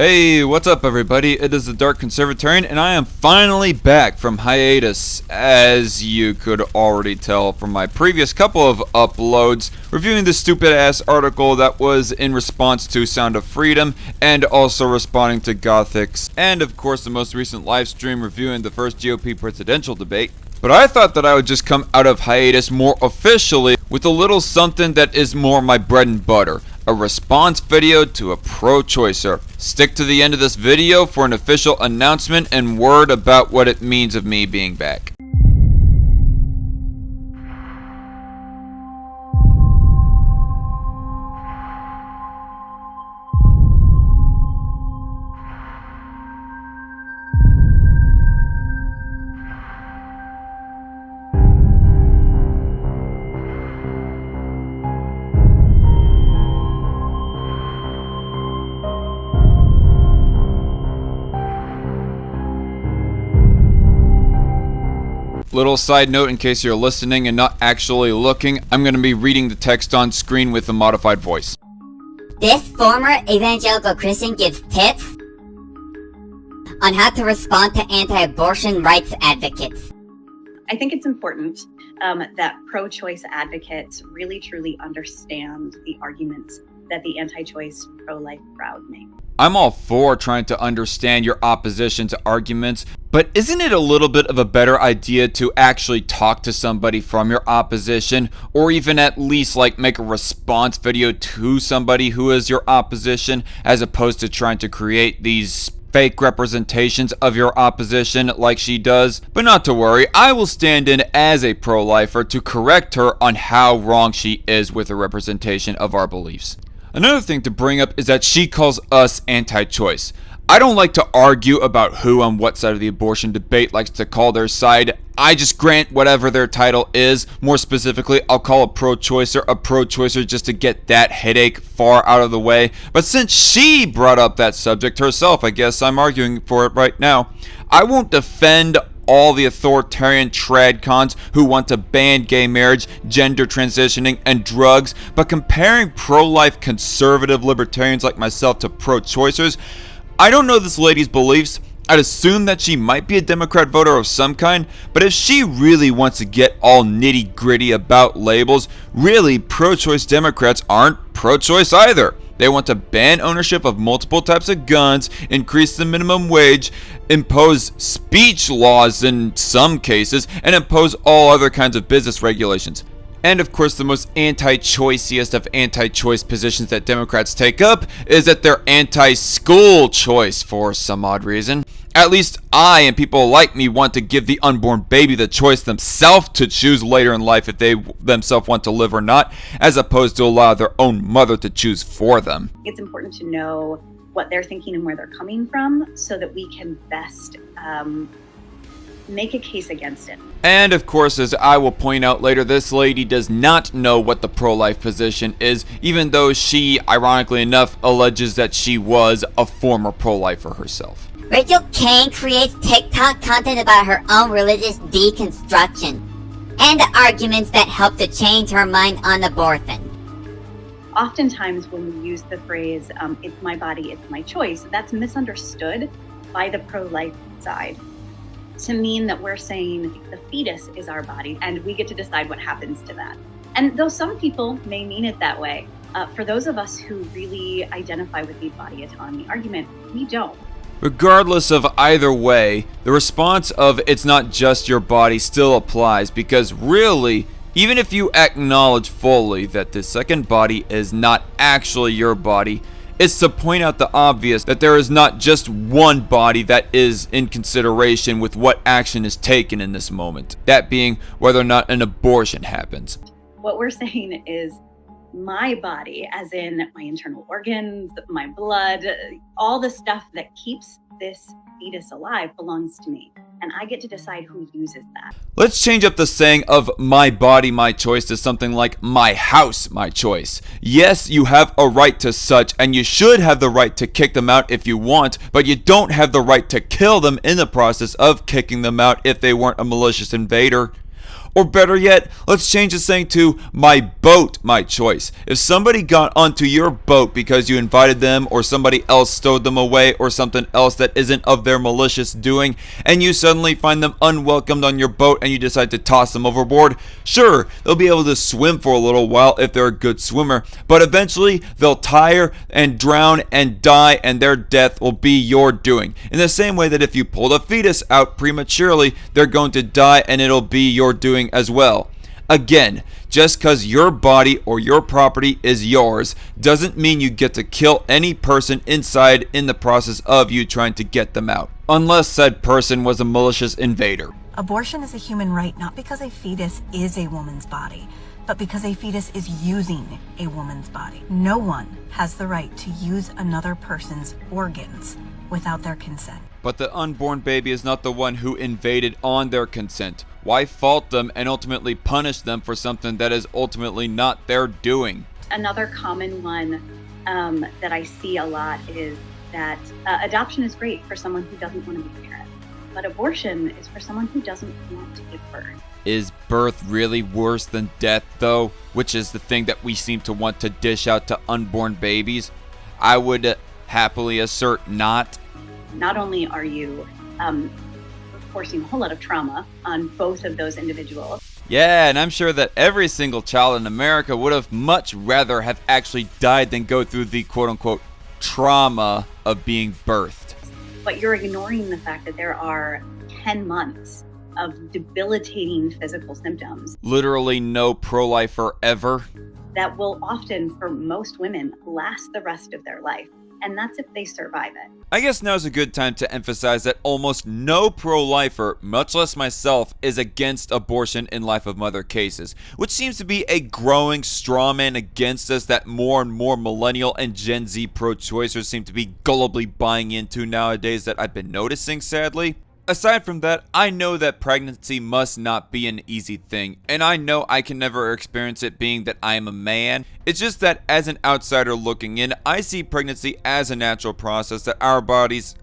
Hey, what's up everybody? It is the Dark Conservatarian and I am finally back from hiatus, as you could already tell from my previous couple of uploads, reviewing the stupid ass article that was in response to Sound of Freedom and also responding to Gothics, and of course the most recent live stream reviewing the first GOP presidential debate. But I thought that I would just come out of hiatus more officially with a little something that is more my bread and butter. A response video to a pro-choicer. Stick to the end of this video for an official announcement and word about what it means of me being back. Little side note in case you're listening and not actually looking, I'm going to be reading the text on screen with a modified voice. This former evangelical Christian gives tips on how to respond to anti-abortion rights advocates. I think it's important that pro-choice advocates really truly understand the arguments that the anti-choice pro-life crowd make. I'm all for trying to understand your opposition to arguments, but isn't it a little bit of a better idea to actually talk to somebody from your opposition, or even at least make a response video to somebody who is your opposition, as opposed to trying to create these fake representations of your opposition like she does? But not to worry, I will stand in as a pro-lifer to correct her on how wrong she is with the representation of our beliefs. Another thing to bring up is that she calls us anti-choice. I don't like to argue about who on what side of the abortion debate likes to call their side. I just grant whatever their title is. More specifically, I'll call a pro-choicer just to get that headache far out of the way. But since she brought up that subject herself, I guess I'm arguing for it right now. I won't defend all the authoritarian tradcons who want to ban gay marriage, gender transitioning, and drugs, but comparing pro-life conservative libertarians like myself to pro-choicers, I don't know this lady's beliefs. I'd assume that she might be a Democrat voter of some kind, but if she really wants to get all nitty-gritty about labels, really pro-choice Democrats aren't pro-choice either. They want to ban ownership of multiple types of guns, increase the minimum wage, impose speech laws in some cases, and impose all other kinds of business regulations. And of course, the most anti-choiciest of anti-choice positions that Democrats take up is that they're anti-school choice for some odd reason. At least I and people like me want to give the unborn baby the choice themselves to choose later in life if they themselves want to live or not, as opposed to allow their own mother to choose for them. It's important to know what they're thinking and where they're coming from so that we can best make a case against it. And of course, as I will point out later, this lady does not know what the pro-life position is, even though she, ironically enough, alleges that she was a former pro-lifer herself. Rachel Cain creates TikTok content about her own religious deconstruction and arguments that help to change her mind on abortion. Oftentimes when we use the phrase, it's my body, it's my choice, that's misunderstood by the pro-life side to mean that we're saying the fetus is our body and we get to decide what happens to that. And though some people may mean it that way, for those of us who really identify with the body autonomy argument, we don't. Regardless of either way, the response of "it's not just your body" still applies, because really, even if you acknowledge fully that the second body is not actually your body, it's to point out the obvious that there is not just one body that is in consideration with what action is taken in this moment, that being whether or not an abortion happens. What we're saying is my body, as in my internal organs, my blood, all the stuff that keeps this fetus alive belongs to me. And I get to decide who uses that. Let's change up the saying of "my body, my choice" to something like "my house, my choice." Yes, you have a right to such, and you should have the right to kick them out if you want, but you don't have the right to kill them in the process of kicking them out if they weren't a malicious invader. Or better yet, let's change the saying to my boat, my choice. If somebody got onto your boat because you invited them or somebody else stowed them away or something else that isn't of their malicious doing, and you suddenly find them unwelcomed on your boat and you decide to toss them overboard, sure, they'll be able to swim for a little while if they're a good swimmer, but eventually they'll tire and drown and die, and their death will be your doing. In the same way that if you pulled a fetus out prematurely, they're going to die and it'll be your doing as well. Again, just because your body or your property is yours doesn't mean you get to kill any person inside in the process of you trying to get them out, unless said person was a malicious invader. Abortion is a human right not because a fetus is a woman's body, but because a fetus is using a woman's body. No one has the right to use another person's organs without their consent. But the unborn baby is not the one who invaded on their consent. Why fault them and ultimately punish them for something that is ultimately not their doing? Another common one that I see a lot is that adoption is great for someone who doesn't want to be a parent, but abortion is for someone who doesn't want to give birth. Is birth really worse than death, though? Which is the thing that we seem to want to dish out to unborn babies? I would happily assert not. Not only are you forcing a whole lot of trauma on both of those individuals. Yeah, and I'm sure that every single child in America would have much rather have actually died than go through the quote-unquote trauma of being birthed. But you're ignoring the fact that there are 10 months of debilitating physical symptoms. Literally no pro-lifer ever. That will often, for most women, last the rest of their life. And that's if they survive it. I guess now's a good time to emphasize that almost no pro-lifer, much less myself, is against abortion in life of mother cases, which seems to be a growing straw man against us that more and more millennial and Gen Z pro-choicers seem to be gullibly buying into nowadays that I've been noticing, sadly. Aside from that, I know that pregnancy must not be an easy thing, and I know I can never experience it being that I am a man. It's just that as an outsider looking in, I see pregnancy as a natural process that our bodies,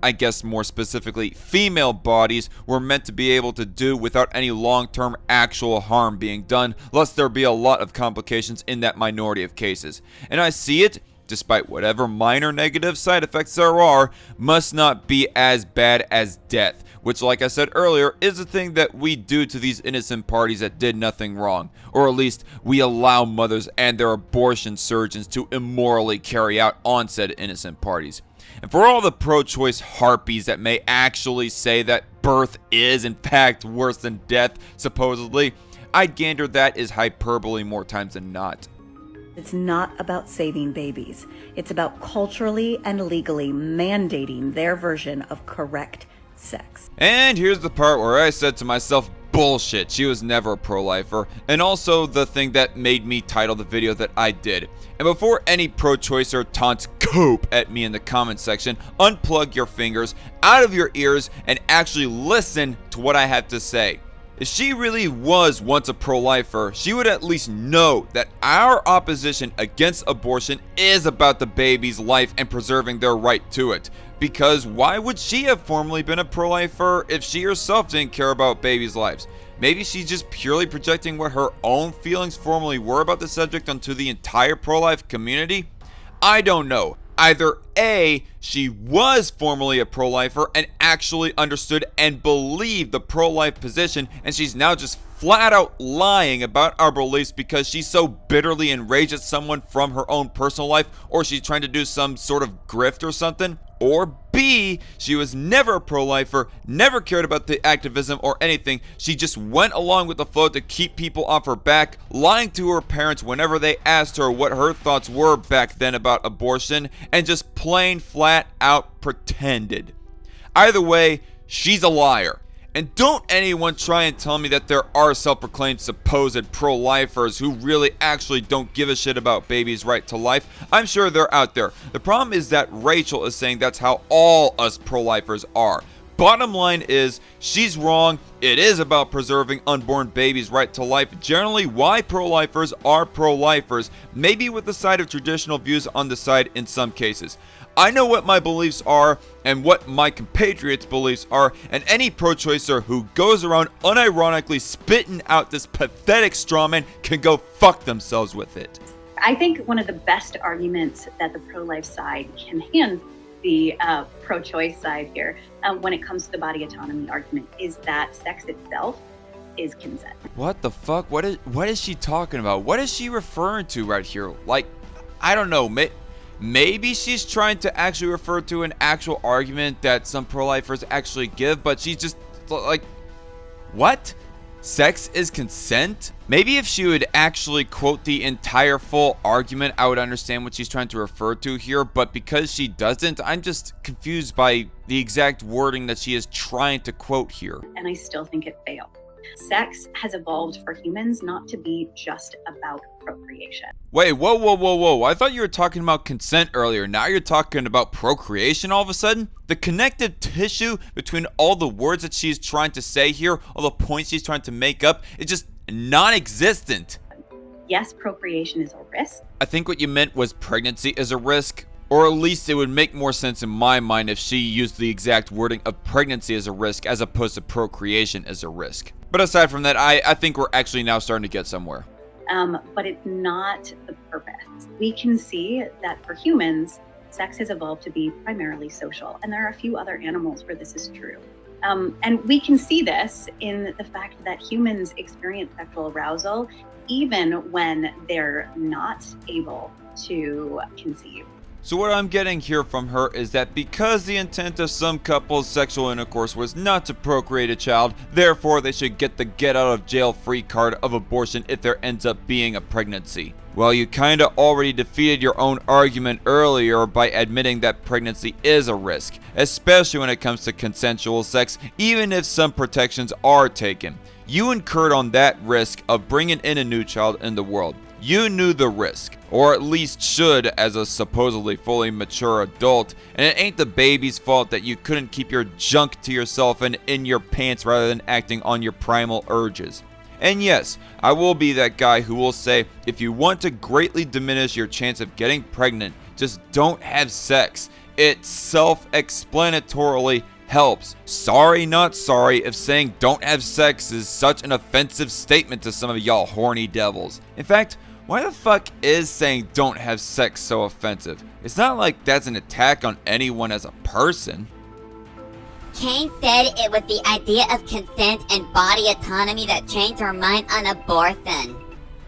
I guess more specifically, female bodies, were meant to be able to do without any long-term actual harm being done, lest there be a lot of complications in that minority of cases. And I see it, despite whatever minor negative side effects there are, must not be as bad as death, which, like I said earlier, is a thing that we do to these innocent parties that did nothing wrong, or at least we allow mothers and their abortion surgeons to immorally carry out on said innocent parties. And for all the pro-choice harpies that may actually say that birth is in fact worse than death, supposedly, I'd gander that is hyperbole more times than not. It's not about saving babies. It's about culturally and legally mandating their version of correct sex. And here's the part where I said to myself, bullshit, she was never a pro-lifer, and also the thing that made me title the video that I did. And before any pro-choicer taunts cope at me in the comment section, unplug your fingers out of your ears and actually listen to what I have to say. If she really was once a pro-lifer, she would at least know that our opposition against abortion is about the baby's life and preserving their right to it. Because why would she have formerly been a pro-lifer if she herself didn't care about babies' lives? Maybe she's just purely projecting what her own feelings formerly were about the subject onto the entire pro-life community? I don't know. Either A, she was formerly a pro-lifer and actually understood and believed the pro-life position, and she's now just flat out lying about our beliefs because she's so bitterly enraged at someone from her own personal life, or she's trying to do some sort of grift or something. Or B, she was never a pro-lifer, never cared about the activism or anything. She just went along with the flow to keep people off her back, lying to her parents whenever they asked her what her thoughts were back then about abortion, and just plain flat out pretended. Either way, she's a liar. And don't anyone try and tell me that there are self-proclaimed supposed pro-lifers who really actually don't give a shit about babies' right to life. I'm sure they're out there. The problem is that Rachel is saying that's how all us pro-lifers are. Bottom line is, she's wrong. It is about preserving unborn babies' right to life. Generally, why pro-lifers are pro-lifers, maybe with the side of traditional views on the side in some cases. I know what my beliefs are and what my compatriots' beliefs are, and any pro-choicer who goes around unironically spitting out this pathetic strawman can go fuck themselves with it. I think one of the best arguments that the pro-life side can hand the pro-choice side here when it comes to the body autonomy argument is that sex itself is consent. What the fuck? What is she talking about? What is she referring to right here? Like, I don't know. Maybe she's trying to actually refer to an actual argument that some pro-lifers actually give, but she's just like, what? Sex is consent? Maybe if she would actually quote the entire full argument, I would understand what she's trying to refer to here, but because she doesn't, I'm just confused by the exact wording that she is trying to quote here. And I still think it failed. Sex has evolved for humans not to be just about procreation. Wait, whoa. I thought you were talking about consent earlier. Now you're talking about procreation all of a sudden? The connective tissue between all the words that she's trying to say here, all the points she's trying to make up, is just non-existent. Yes, procreation is a risk. I think what you meant was pregnancy is a risk. Or at least it would make more sense in my mind if she used the exact wording of pregnancy as a risk as opposed to procreation as a risk. But aside from that, I think we're actually now starting to get somewhere. But it's not the purpose. We can see that for humans, sex has evolved to be primarily social. And there are a few other animals where this is true. And we can see this in the fact that humans experience sexual arousal even when they're not able to conceive. So what I'm getting here from her is that because the intent of some couples' sexual intercourse was not to procreate a child, therefore they should get the get out of jail free card of abortion if there ends up being a pregnancy. Well, you kinda already defeated your own argument earlier by admitting that pregnancy is a risk, especially when it comes to consensual sex, even if some protections are taken. You incurred on that risk of bringing in a new child in the world. You knew the risk, or at least should as a supposedly fully mature adult, and it ain't the baby's fault that you couldn't keep your junk to yourself and in your pants rather than acting on your primal urges. And yes, I will be that guy who will say, if you want to greatly diminish your chance of getting pregnant, just don't have sex. It self-explanatorily helps. Sorry, not sorry if saying don't have sex is such an offensive statement to some of y'all horny devils. In fact, why the fuck is saying don't have sex so offensive? It's not like that's an attack on anyone as a person. Cain said it was the idea of consent and body autonomy that changed her mind on abortion.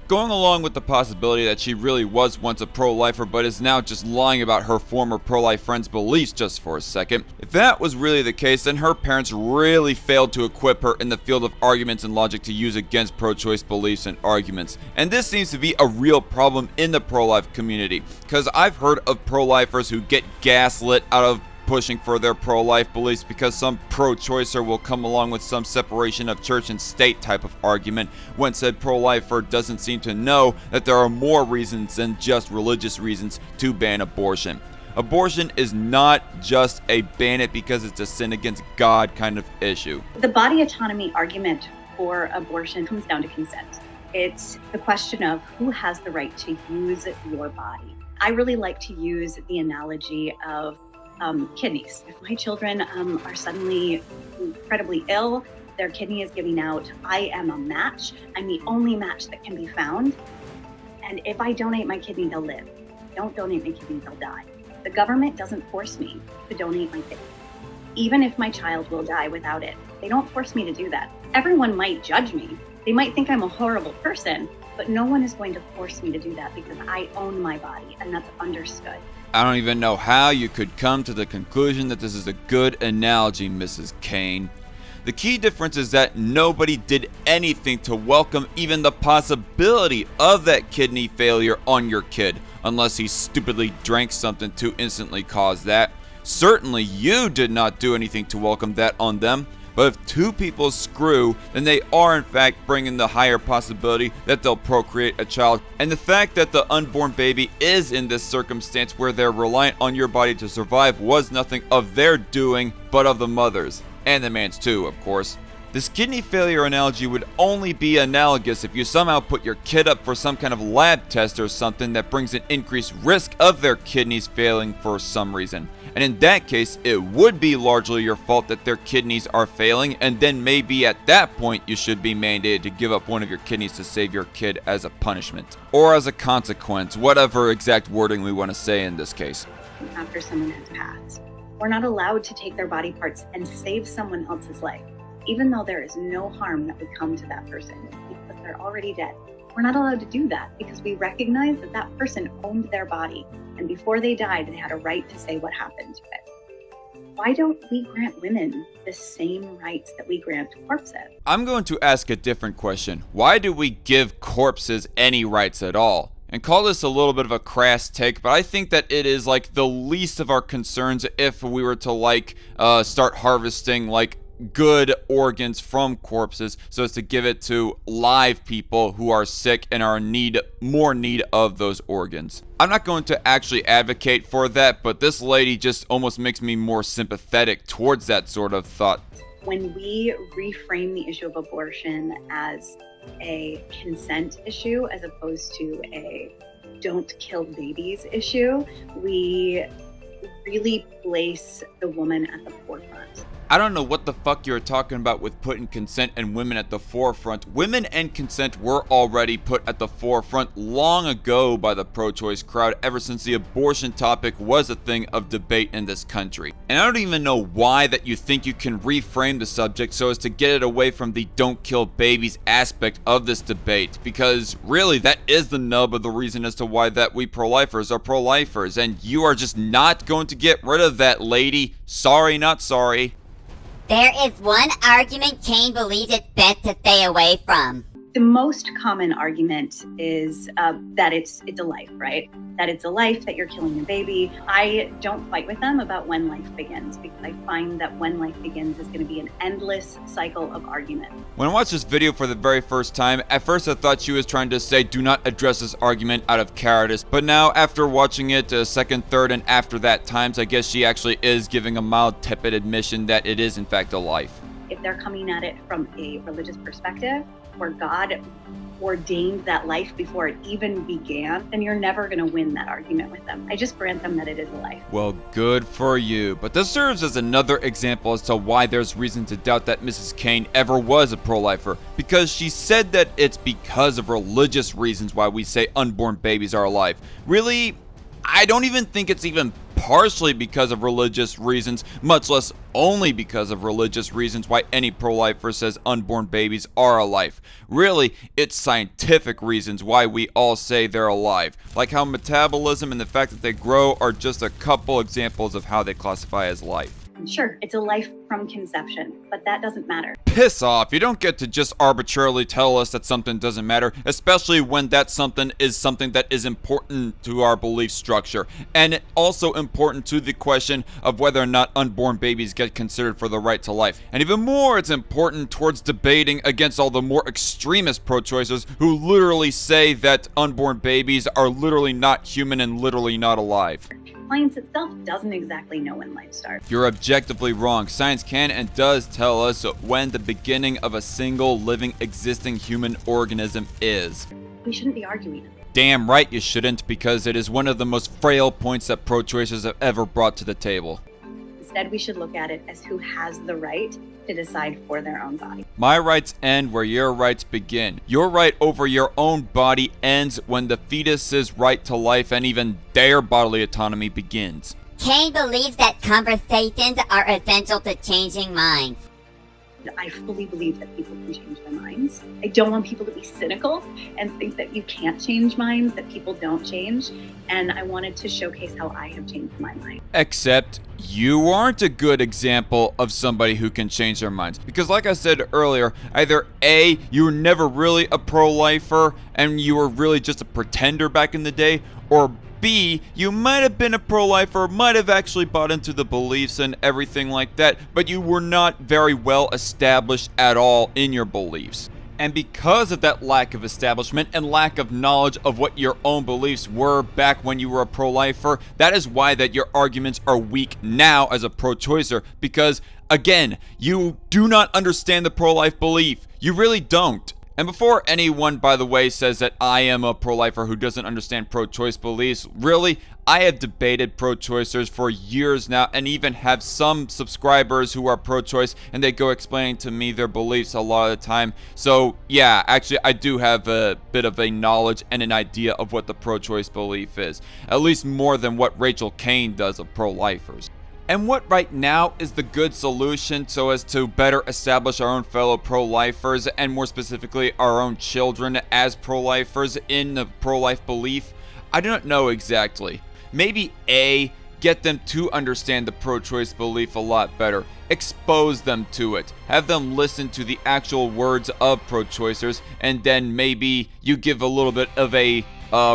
Going along with the possibility that she really was once a pro-lifer but is now just lying about her former pro-life friend's beliefs just for a second, if that was really the case, then her parents really failed to equip her in the field of arguments and logic to use against pro-choice beliefs and arguments. And this seems to be a real problem in the pro-life community, because I've heard of pro-lifers who get gaslit out of pushing for their pro-life beliefs because some pro-choicer will come along with some separation of church and state type of argument when said pro-lifer doesn't seem to know that there are more reasons than just religious reasons to ban abortion. Abortion is not just a ban it because it's a sin against God kind of issue. The body autonomy argument for abortion comes down to consent. It's the question of who has the right to use your body. I really like to use the analogy of kidneys. If my children are suddenly incredibly ill, their kidney is giving out, I am a match. I'm the only match that can be found. And if I donate my kidney, they'll live. Don't donate my kidney, they'll die. The government doesn't force me to donate my kidney, even if my child will die without it. They don't force me to do that. Everyone might judge me. They might think I'm a horrible person, but no one is going to force me to do that because I own my body, and that's understood. I don't even know how you could come to the conclusion that this is a good analogy, Mrs. Cain. The key difference is that nobody did anything to welcome even the possibility of that kidney failure on your kid, unless he stupidly drank something to instantly cause that. Certainly you did not do anything to welcome that on them. But if two people screw, then they are in fact bringing the higher possibility that they'll procreate a child. And the fact that the unborn baby is in this circumstance where they're reliant on your body to survive was nothing of their doing, but of the mother's. and the man's too, of course. This kidney failure analogy would only be analogous if you somehow put your kid up for some kind of lab test or something that brings an increased risk of their kidneys failing for some reason. And in that case, it would be largely your fault that their kidneys are failing, and then maybe at that point you should be mandated to give up one of your kidneys to save your kid as a punishment. Or as a consequence, whatever exact wording we want to say in this case. After someone has passed, we're not allowed to take their body parts and save someone else's life. Even though there is no harm that would come to that person because they're already dead. We're not allowed to do that because we recognize that that person owned their body, and before they died, they had a right to say what happened to it. Why don't we grant women the same rights that we grant corpses? I'm going to ask a different question. Why do we give corpses any rights at all? And call this a little bit of a crass take, but I think that it is like the least of our concerns if we were to start harvesting good organs from corpses so as to give it to live people who are sick and are in more need of those organs. I'm not going to actually advocate for that, but this lady just almost makes me more sympathetic towards that sort of thought. When we reframe the issue of abortion as a consent issue as opposed to a don't kill babies issue, we really place the woman at the forefront. I don't know what the fuck you're talking about with putting consent and women at the forefront. Women and consent were already put at the forefront long ago by the pro-choice crowd, ever since the abortion topic was a thing of debate in this country. And I don't even know why that you think you can reframe the subject so as to get it away from the don't kill babies aspect of this debate, because really that is the nub of the reason as to why that we pro-lifers are pro-lifers, and you are just not going to get rid of that, lady. Sorry, not sorry. There is one argument Cain believes it's best to stay away from. The most common argument is that it's a life, right? That it's a life, that you're killing a baby. I don't fight with them about when life begins because I find that when life begins is going to be an endless cycle of argument. When I watched this video for the very first time, at first I thought she was trying to say do not address this argument out of cowardice, but now after watching it a second, third, and after that times, I guess she actually is giving a mild tepid admission that it is in fact a life. If they're coming at it from a religious perspective, where God ordained that life before it even began, then you're never going to win that argument with them. I just grant them that it is a life. Well, good for you. But this serves as another example as to why there's reason to doubt that Mrs. Cain ever was a pro-lifer, because she said that it's because of religious reasons why we say unborn babies are alive. Really, I don't even think it's even partially because of religious reasons, much less only because of religious reasons why any pro-lifer says unborn babies are alive. Really, it's scientific reasons why we all say they're alive, like how metabolism and the fact that they grow are just a couple examples of how they classify as life. Sure, it's a life from conception, but that doesn't matter. Piss off. You don't get to just arbitrarily tell us that something doesn't matter, especially when that something that is important to our belief structure, and also important to the question of whether or not unborn babies get considered for the right to life. And even more, it's important towards debating against all the more extremist pro-choicers who literally say that unborn babies are literally not human and literally not alive. Science itself doesn't exactly know when life starts. You're objectively wrong. Science can and does tell us when the beginning of a single living existing human organism is. We shouldn't be arguing. Damn right you shouldn't, because it is one of the most frail points that pro-choicers have ever brought to the table. Instead, we should look at it as who has the right to decide for their own body. My rights end where your rights begin. Your right over your own body ends when the fetus's right to life and even their bodily autonomy begins. Cain believes that conversations are essential to changing minds. I fully believe that people can change their minds. I don't want people to be cynical and think that you can't change minds, that people don't change. And I wanted to showcase how I have changed my mind. Except you aren't a good example of somebody who can change their minds. Because like I said earlier, either A, you were never really a pro-lifer and you were really just a pretender back in the day, or B, you might have been a pro-lifer, might have actually bought into the beliefs and everything like that, but you were not very well established at all in your beliefs. And because of that lack of establishment and lack of knowledge of what your own beliefs were back when you were a pro-lifer, that is why that your arguments are weak now as a pro-choicer, because Again, you do not understand the pro-life belief. You really don't. And before anyone, by the way, says that I am a pro-lifer who doesn't understand pro-choice beliefs, really, I have debated pro-choicers for years now and even have some subscribers who are pro-choice and they go explaining to me their beliefs a lot of the time. So yeah, actually I do have a bit of a knowledge and an idea of what the pro-choice belief is. At least more than what Rachel Cain does of pro-lifers. And what right now is the good solution so as to better establish our own fellow pro-lifers and more specifically our own children as pro-lifers in the pro-life belief? I do not know exactly. Maybe A, get them to understand the pro-choice belief a lot better. Expose them to it. Have them listen to the actual words of pro-choicers, and then maybe you give a little bit of a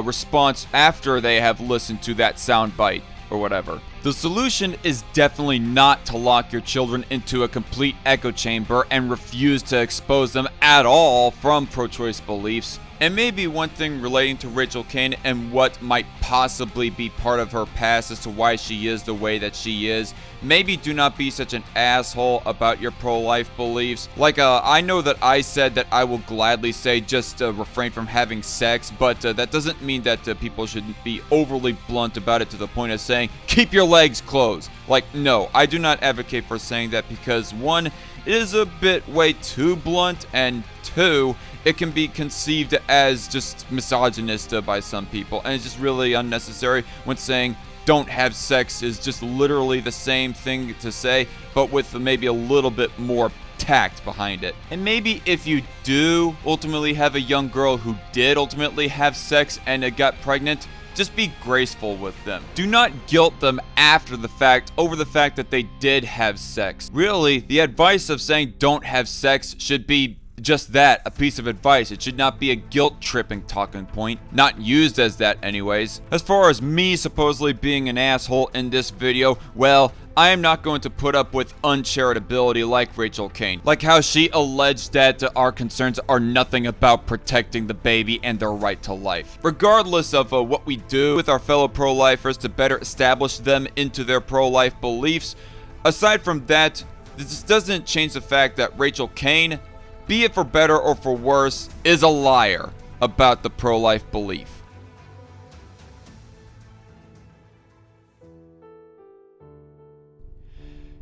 response after they have listened to that soundbite or whatever. The solution is definitely not to lock your children into a complete echo chamber and refuse to expose them at all from pro-choice beliefs. And maybe one thing relating to Rachel Cain and what might possibly be part of her past as to why she is the way that she is. Maybe do not be such an asshole about your pro-life beliefs. Like, I know that I said that I will gladly say just refrain from having sex, but that doesn't mean that people shouldn't be overly blunt about it to the point of saying, keep your legs closed. Like, no, I do not advocate for saying that because one, it is a bit way too blunt, and two, it can be conceived as just misogynist by some people, and it's just really unnecessary when saying don't have sex is just literally the same thing to say, but with maybe a little bit more tact behind it. And maybe if you do ultimately have a young girl who did ultimately have sex and got pregnant, just be graceful with them. Do not guilt them after the fact over the fact that they did have sex. Really, the advice of saying don't have sex should be just that, a piece of advice. It should not be a guilt-tripping talking point. Not used as that anyways. As far as me supposedly being an asshole in this video, well, I am not going to put up with uncharitability like Rachel Cain. Like how she alleged that our concerns are nothing about protecting the baby and their right to life. Regardless of what we do with our fellow pro-lifers to better establish them into their pro-life beliefs, aside from that, this doesn't change the fact that Rachel Cain, be it for better or for worse, is a liar about the pro-life belief.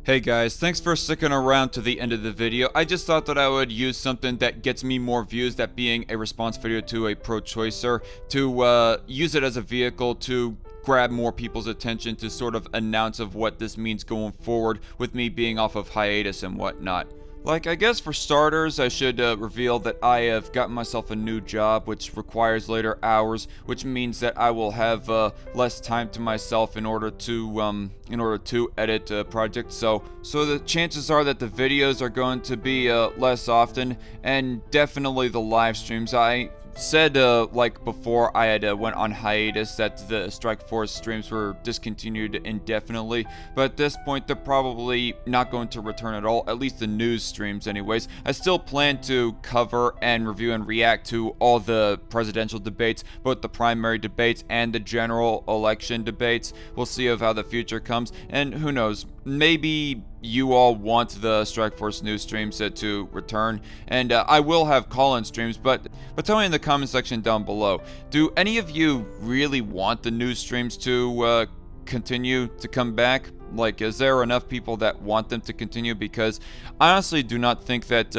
Hey guys, thanks for sticking around to the end of the video. I just thought that I would use something that gets me more views, that being a response video to a pro-choicer, to use it as a vehicle to grab more people's attention, to sort of announce of what this means going forward with me being off of hiatus and whatnot. Like, I guess for starters, I should reveal that I have gotten myself a new job, which requires later hours, which means that I will have less time to myself in order to edit a project. So the chances are that the videos are going to be less often, and definitely the live streams. I said like before I had went on hiatus that the Strike Force streams were discontinued indefinitely, but at this point they're probably not going to return at all, at least the news streams anyways. I still plan to cover and review and react to all the presidential debates, both the primary debates and the general election debates. We'll see of how the future comes, and who knows, maybe you all want the Strike Force news streams to return, and I will have call-in streams, but tell me in the comment section down below, do any of you really want the news streams to continue to come back? Like, is there enough people that want them to continue? Because I honestly do not think that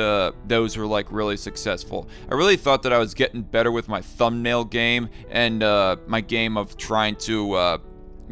those were like really successful. I really thought that I was getting better with my thumbnail game and my game of trying to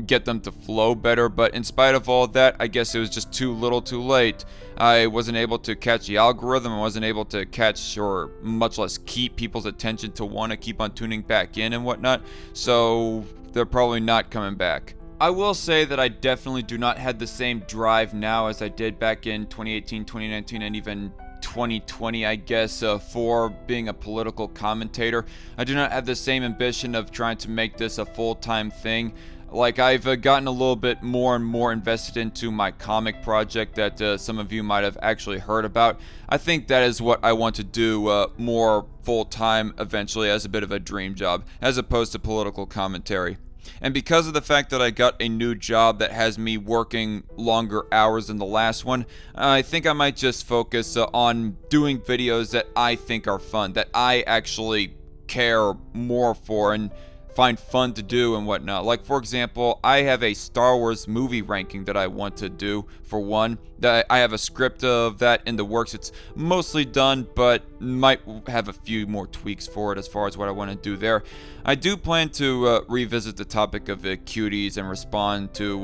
get them to flow better, but in spite of all that, I guess it was just too little too late. I wasn't able to catch the algorithm, I wasn't able to catch or much less keep people's attention to want to keep on tuning back in and whatnot, so they're probably not coming back. I will say that I definitely do not have the same drive now as I did back in 2018, 2019, and even 2020, I guess, for being a political commentator. I do not have the same ambition of trying to make this a full-time thing. Like, I've gotten a little bit more and more invested into my comic project that some of you might have actually heard about. I think that is what I want to do more full-time eventually, as a bit of a dream job, as opposed to political commentary. And because of the fact that I got a new job that has me working longer hours than the last one, I think I might just focus on doing videos that I think are fun, that I actually care more for and find fun to do and whatnot. Like, for example, I have a Star Wars movie ranking that I want to do, for one. I have a script of that in the works. It's mostly done, but might have a few more tweaks for it as far as what I want to do there. I do plan to revisit the topic of cuties and respond to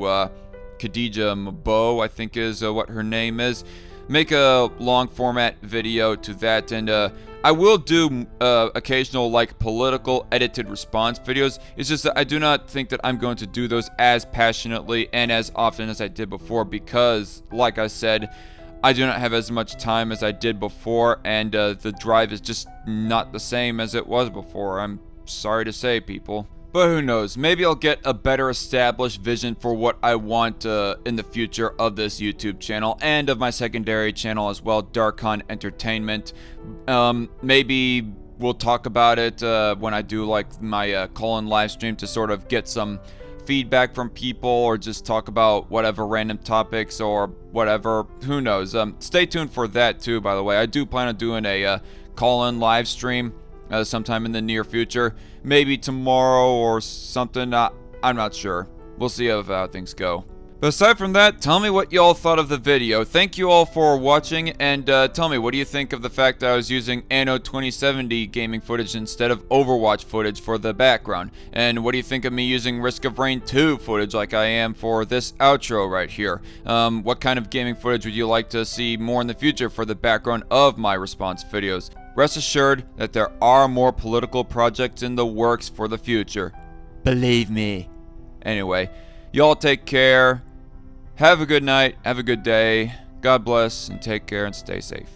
Khadija Mabo, I think is what her name is. Make a long format video to that, and I will do occasional like political edited response videos. It's just that I do not think that I'm going to do those as passionately and as often as I did before, because like I said, I do not have as much time as I did before, and the drive is just not the same as it was before. I'm sorry to say, people. But who knows, maybe I'll get a better established vision for what I want in the future of this YouTube channel and of my secondary channel as well, DarkCon Entertainment. Maybe we'll talk about it when I do like my call-in live stream to sort of get some feedback from people, or just talk about whatever random topics or whatever. Who knows? Stay tuned for that too, by the way. I do plan on doing a call-in live stream sometime in the near future. Maybe tomorrow or something. I'm not sure. We'll see how things go. But aside from that, tell me what y'all thought of the video. Thank you all for watching, and tell me, what do you think of the fact that I was using Anno 2070 gaming footage instead of Overwatch footage for the background? And what do you think of me using Risk of Rain 2 footage like I am for this outro right here? What kind of gaming footage would you like to see more in the future for the background of my response videos? Rest assured that there are more political projects in the works for the future. Believe me. Anyway, y'all take care. Have a good night. Have a good day. God bless, and take care and stay safe.